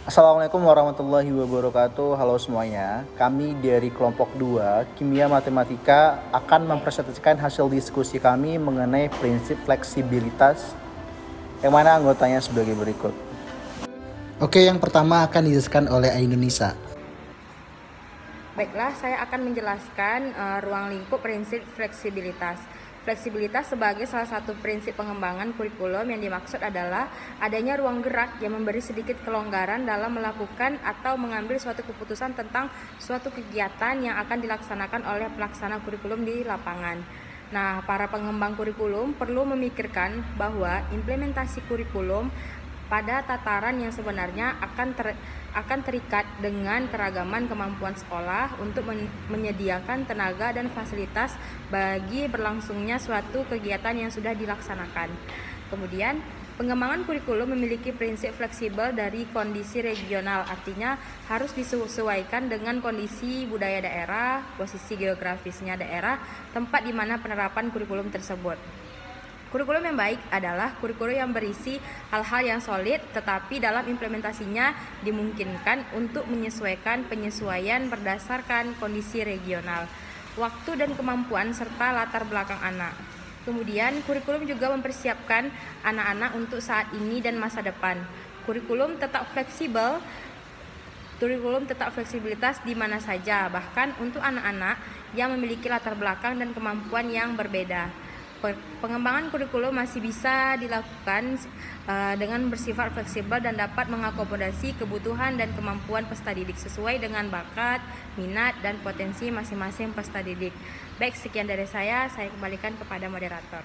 Assalamualaikum warahmatullahi wabarakatuh. Halo semuanya. Kami dari kelompok 2 Kimia Matematika akan mempresentasikan hasil diskusi kami mengenai prinsip fleksibilitas yang mana anggotanya sebagai berikut. Oke, yang pertama akan dijelaskan oleh Ainunisa. Baiklah, saya akan menjelaskan ruang lingkup prinsip fleksibilitas. Fleksibilitas sebagai salah satu prinsip pengembangan kurikulum yang dimaksud adalah adanya ruang gerak yang memberi sedikit kelonggaran dalam melakukan atau mengambil suatu keputusan tentang suatu kegiatan yang akan dilaksanakan oleh pelaksana kurikulum di lapangan. Nah, para pengembang kurikulum perlu memikirkan bahwa implementasi kurikulum pada tataran yang sebenarnya akan terikat dengan keragaman kemampuan sekolah untuk menyediakan tenaga dan fasilitas bagi berlangsungnya suatu kegiatan yang sudah dilaksanakan. Kemudian, pengembangan kurikulum memiliki prinsip fleksibel dari kondisi regional, artinya harus disesuaikan dengan kondisi budaya daerah, posisi geografisnya daerah, tempat di mana penerapan kurikulum tersebut. Kurikulum yang baik adalah kurikulum yang berisi hal-hal yang solid, tetapi dalam implementasinya dimungkinkan untuk menyesuaikan penyesuaian berdasarkan kondisi regional, waktu dan kemampuan, serta latar belakang anak. Kemudian, kurikulum juga mempersiapkan anak-anak untuk saat ini dan masa depan. Kurikulum tetap fleksibilitas di mana saja, bahkan untuk anak-anak yang memiliki latar belakang dan kemampuan yang berbeda. Pengembangan kurikulum masih bisa dilakukan dengan bersifat fleksibel dan dapat mengakomodasi kebutuhan dan kemampuan peserta didik sesuai dengan bakat, minat, dan potensi masing-masing peserta didik. Baik, sekian dari saya kembalikan kepada moderator.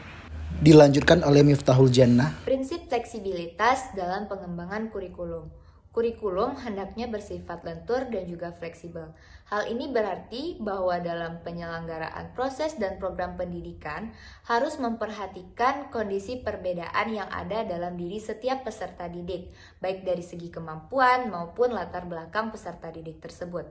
Dilanjutkan oleh Miftahul Jannah. Prinsip fleksibilitas dalam pengembangan kurikulum. Kurikulum hendaknya bersifat lentur dan juga fleksibel. Hal ini berarti bahwa dalam penyelenggaraan proses dan program pendidikan harus memperhatikan kondisi perbedaan yang ada dalam diri setiap peserta didik, baik dari segi kemampuan maupun latar belakang peserta didik tersebut.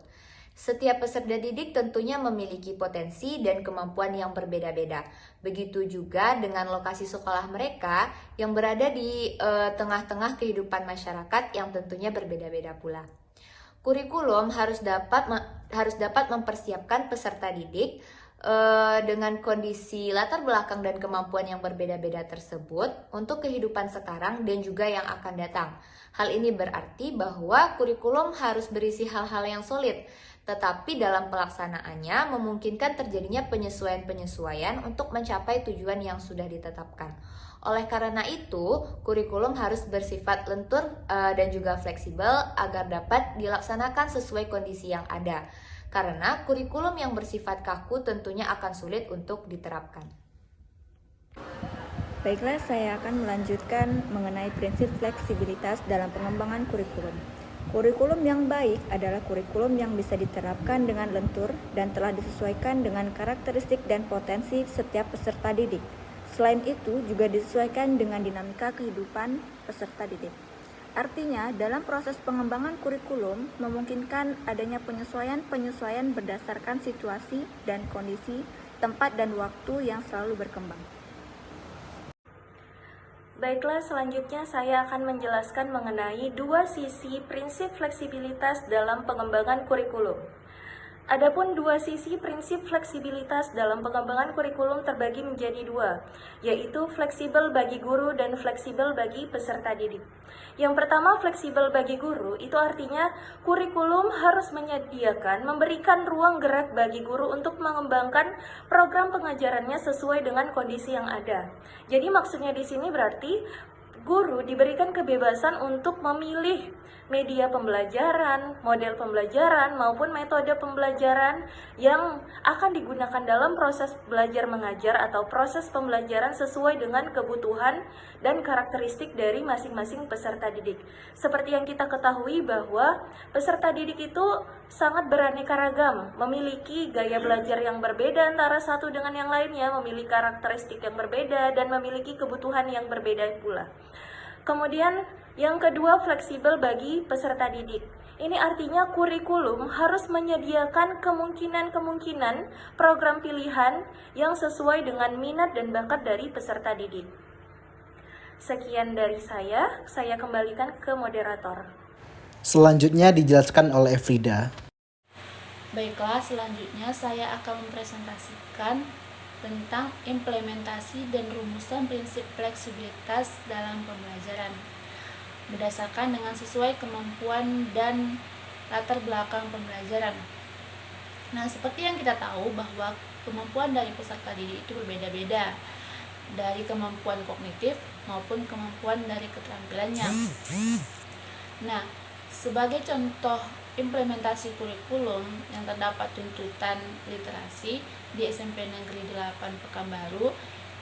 Setiap peserta didik tentunya memiliki potensi dan kemampuan yang berbeda-beda. Begitu juga dengan lokasi sekolah mereka yang berada di tengah-tengah kehidupan masyarakat yang tentunya berbeda-beda pula. Kurikulum harus dapat mempersiapkan peserta didik dengan kondisi latar belakang dan kemampuan yang berbeda-beda tersebut untuk kehidupan sekarang dan juga yang akan datang. Hal ini berarti bahwa kurikulum harus berisi hal-hal yang solid, tetapi dalam pelaksanaannya memungkinkan terjadinya penyesuaian-penyesuaian untuk mencapai tujuan yang sudah ditetapkan. Oleh karena itu, kurikulum harus bersifat lentur dan juga fleksibel agar dapat dilaksanakan sesuai kondisi yang ada. Karena kurikulum yang bersifat kaku tentunya akan sulit untuk diterapkan. Baiklah, saya akan melanjutkan mengenai prinsip fleksibilitas dalam pengembangan kurikulum. Kurikulum yang baik adalah kurikulum yang bisa diterapkan dengan lentur dan telah disesuaikan dengan karakteristik dan potensi setiap peserta didik. Selain itu, juga disesuaikan dengan dinamika kehidupan peserta didik. Artinya, dalam proses pengembangan kurikulum memungkinkan adanya penyesuaian berdasarkan situasi dan kondisi, tempat dan waktu yang selalu berkembang. Baiklah, selanjutnya saya akan menjelaskan mengenai dua sisi prinsip fleksibilitas dalam pengembangan kurikulum. Adapun dua sisi prinsip fleksibilitas dalam pengembangan kurikulum terbagi menjadi dua, yaitu fleksibel bagi guru dan fleksibel bagi peserta didik. Yang pertama, fleksibel bagi guru, itu artinya kurikulum harus memberikan ruang gerak bagi guru untuk mengembangkan program pengajarannya sesuai dengan kondisi yang ada. Jadi maksudnya di sini berarti guru diberikan kebebasan untuk memilih media pembelajaran, model pembelajaran, maupun metode pembelajaran yang akan digunakan dalam proses belajar mengajar atau proses pembelajaran sesuai dengan kebutuhan dan karakteristik dari masing-masing peserta didik. Seperti yang kita ketahui bahwa peserta didik itu sangat beraneka ragam, memiliki gaya belajar yang berbeda antara satu dengan yang lainnya, memiliki karakteristik yang berbeda, dan memiliki kebutuhan yang berbeda pula. Kemudian yang kedua, fleksibel bagi peserta didik. Ini artinya kurikulum harus menyediakan kemungkinan-kemungkinan program pilihan yang sesuai dengan minat dan bakat dari peserta didik. Sekian dari saya kembalikan ke moderator. Selanjutnya dijelaskan oleh Frida. Baiklah, selanjutnya saya akan mempresentasikan tentang implementasi dan rumusan prinsip fleksibilitas dalam pembelajaran berdasarkan dengan sesuai kemampuan dan latar belakang pembelajaran. Nah, seperti yang kita tahu bahwa kemampuan dari peserta didik itu berbeda-beda, dari kemampuan kognitif maupun kemampuan dari keterampilannya. Nah, sebagai contoh implementasi kurikulum yang terdapat tuntutan literasi di SMP Negeri 8 Pekanbaru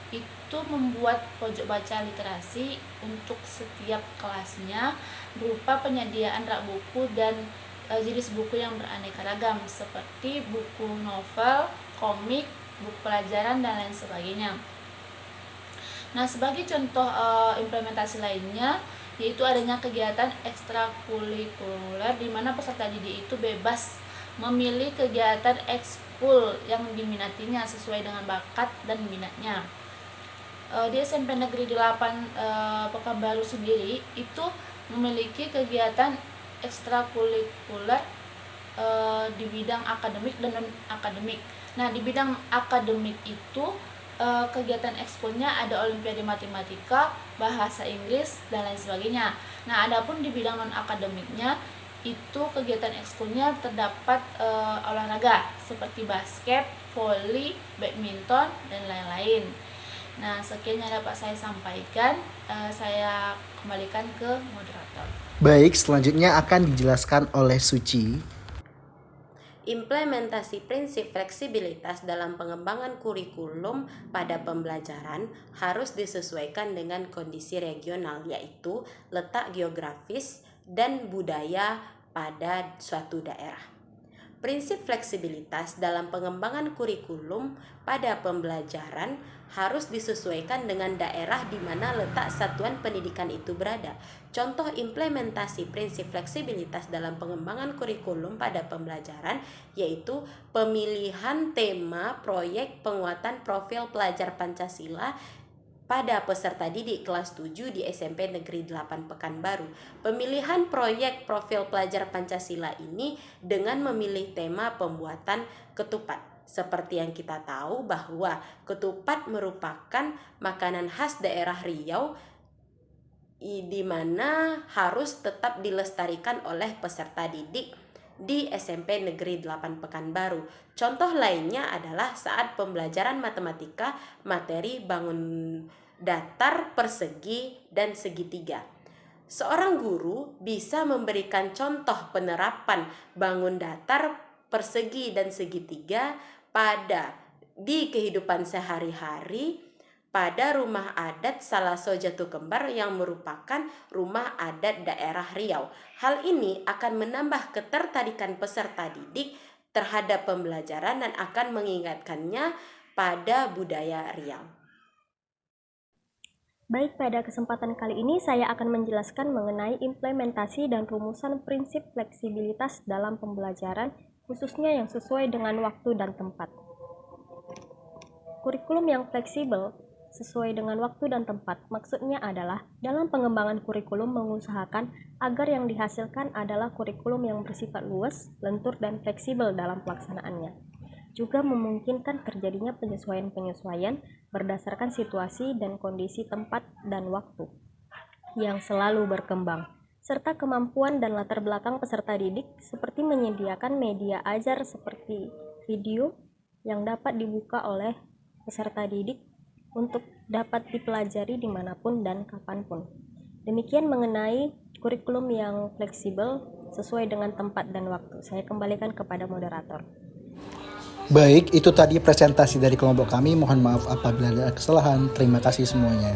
itu membuat pojok baca literasi untuk setiap kelasnya berupa penyediaan rak buku dan jenis buku yang beraneka ragam seperti buku novel, komik, buku pelajaran dan lain sebagainya. Nah, sebagai contoh implementasi lainnya yaitu adanya kegiatan ekstrakurikuler di mana peserta didik itu bebas memilih kegiatan ekskul yang diminatinya sesuai dengan bakat dan minatnya. Di SMP Negeri 8 Pekanbaru sendiri itu memiliki kegiatan ekstrakurikuler di bidang akademik dan non akademik. Nah, di bidang akademik itu kegiatan ekskulnya ada olimpiade matematika, bahasa Inggris dan lain sebagainya. Nah, adapun di bidang non akademiknya itu kegiatan ekskulnya terdapat olahraga seperti basket, voli, badminton dan lain-lain. Nah, sekian yang dapat saya sampaikan. Saya kembalikan ke moderator. Baik, selanjutnya akan dijelaskan oleh Suci. Implementasi prinsip fleksibilitas dalam pengembangan kurikulum pada pembelajaran harus disesuaikan dengan kondisi regional, yaitu letak geografis dan budaya pada suatu daerah. Prinsip fleksibilitas dalam pengembangan kurikulum pada pembelajaran harus disesuaikan dengan daerah di mana letak satuan pendidikan itu berada. Contoh implementasi prinsip fleksibilitas dalam pengembangan kurikulum pada pembelajaran yaitu pemilihan tema proyek penguatan profil pelajar Pancasila pada peserta didik kelas 7 di SMP Negeri 8 Pekanbaru. Pemilihan proyek profil pelajar Pancasila ini dengan memilih tema pembuatan ketupat. Seperti yang kita tahu bahwa ketupat merupakan makanan khas daerah Riau di mana harus tetap dilestarikan oleh peserta didik di SMP Negeri 8 Pekanbaru. Contoh lainnya adalah saat pembelajaran matematika materi bangun datar, persegi, dan segitiga. Seorang guru bisa memberikan contoh penerapan bangun datar, persegi, dan segitiga di kehidupan sehari-hari pada rumah adat Salaso Jatuh Kembar yang merupakan rumah adat daerah Riau. Hal ini akan menambah ketertarikan peserta didik terhadap pembelajaran dan akan mengingatkannya pada budaya Riau. Baik, pada kesempatan kali ini saya akan menjelaskan mengenai implementasi dan rumusan prinsip fleksibilitas dalam pembelajaran, khususnya yang sesuai dengan waktu dan tempat. Kurikulum yang fleksibel sesuai dengan waktu dan tempat maksudnya adalah dalam pengembangan kurikulum mengusahakan agar yang dihasilkan adalah kurikulum yang bersifat luas, lentur, dan fleksibel dalam pelaksanaannya. Juga memungkinkan terjadinya penyesuaian-penyesuaian berdasarkan situasi dan kondisi tempat dan waktu yang selalu berkembang, serta kemampuan dan latar belakang peserta didik seperti menyediakan media ajar seperti video yang dapat dibuka oleh peserta didik untuk dapat dipelajari dimanapun dan kapanpun. Demikian mengenai kurikulum yang fleksibel sesuai dengan tempat dan waktu. Saya kembalikan kepada moderator. Baik, itu tadi presentasi dari kelompok kami. Mohon maaf apabila ada kesalahan. Terima kasih semuanya.